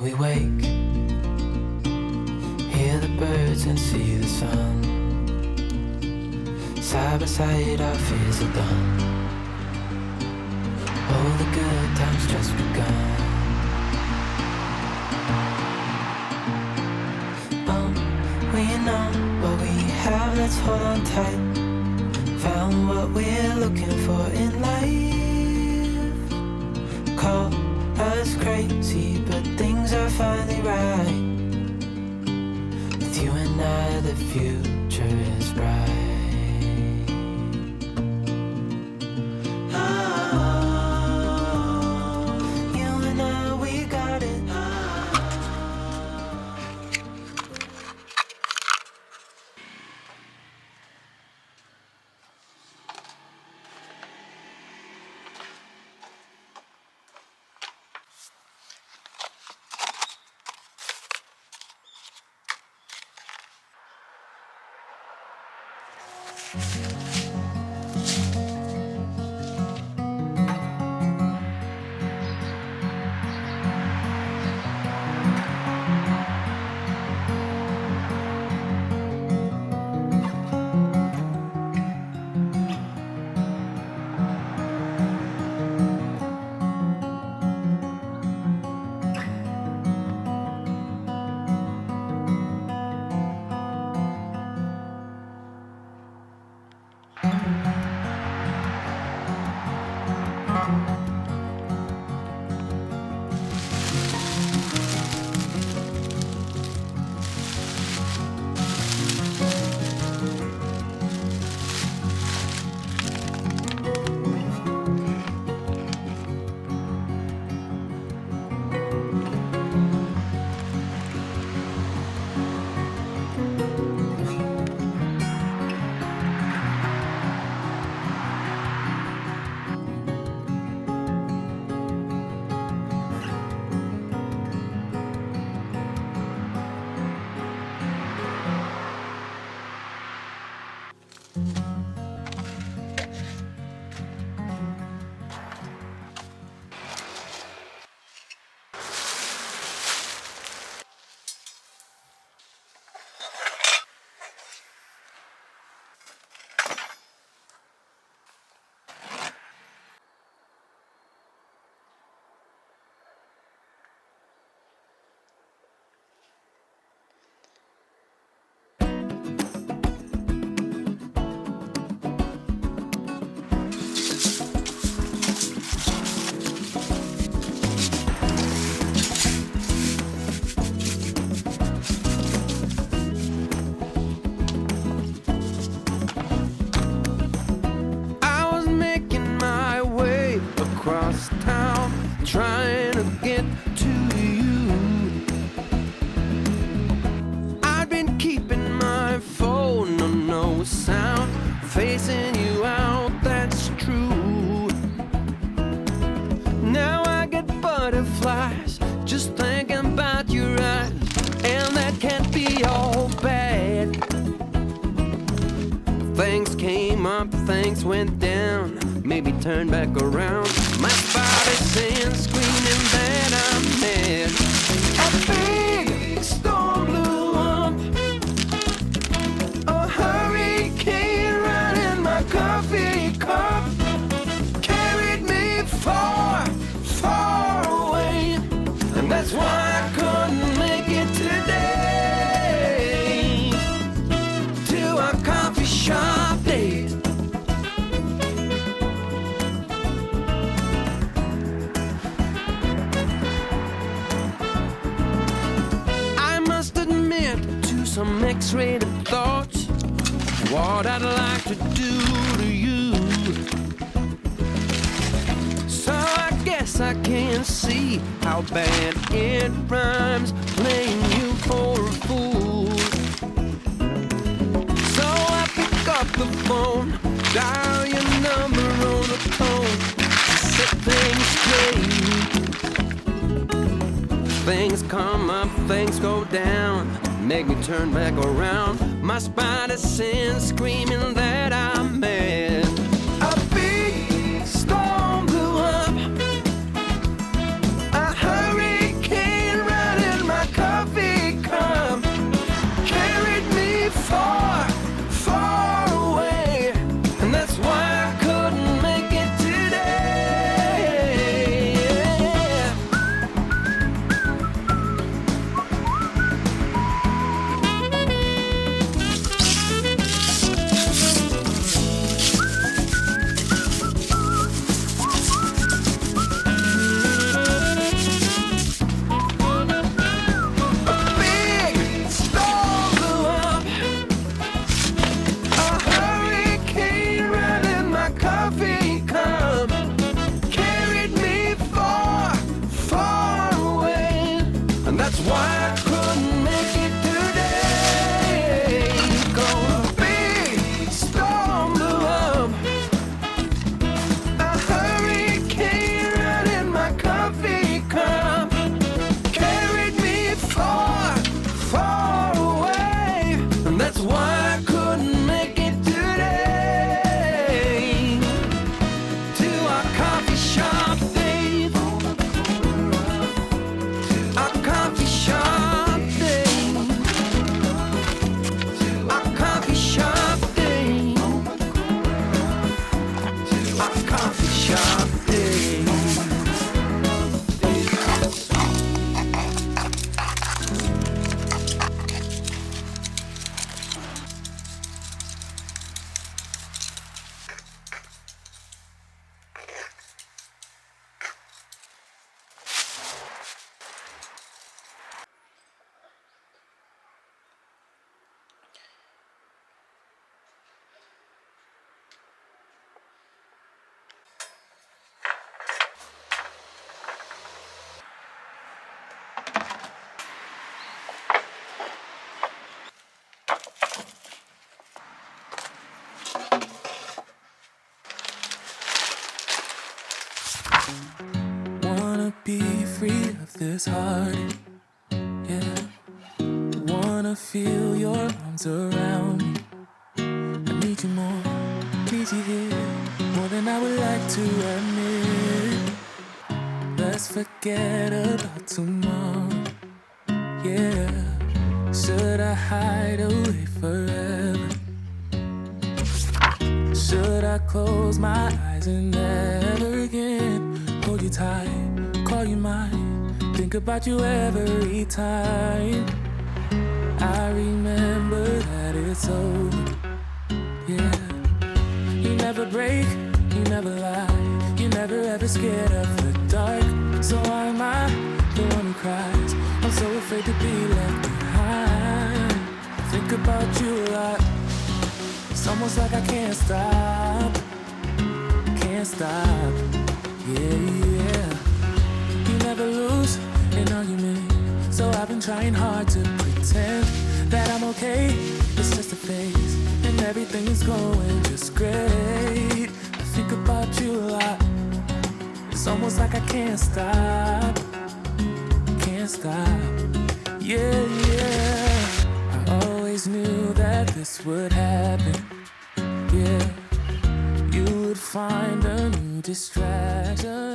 we wake, hear the birds and see the sun. Side by side our fears are done. All the good times just begun. We know what we have, let's hold on tight. Found what we're looking for in life. Call us crazy, but things are finally right. With you and I, the future is bright. Trying to get to you. I've been keeping my phone on no sound, facing you out, that's true. Now I get butterflies just thinking about your eyes, and that can't be all bad. Things came up, things went down, maybe turn back around. My body's saying, screaming that I'm mad. A big storm blew up, a hurricane right in my coffee cup, carried me far, far away, and that's why I couldn't make it today to a coffee shop date. Some X-rated thoughts, what I'd like to do to you. So I guess I can see how bad it rhymes, playing you for a fool. So I pick up the phone, dial your number on the phone, set things straight. Things come up, things go down, make me turn back around. My spider sense screaming that I'm mad. A big storm blew up, a hurricane right this hard. Yeah, wanna feel your arms around me. I need you more, need you here, more than I would like to admit. Let's forget about tomorrow. Yeah, should I hide away forever? Should I close my eyes and never again hold you tight, call you mine, think about you every time? I remember that it's over. Yeah, you never break, you never lie, you never ever scared of the dark. So why am I the one who cries? I'm so afraid to be left behind. I think about you a lot. It's almost like I can't stop, can't stop. Yeah, yeah. You never lose an argument, so I've been trying hard to pretend that I'm okay. It's just a phase, and everything is going just great. I think about you a lot. It's almost like I can't stop, can't stop. Yeah, yeah. I always knew that this would happen. Yeah, you would find a new distraction.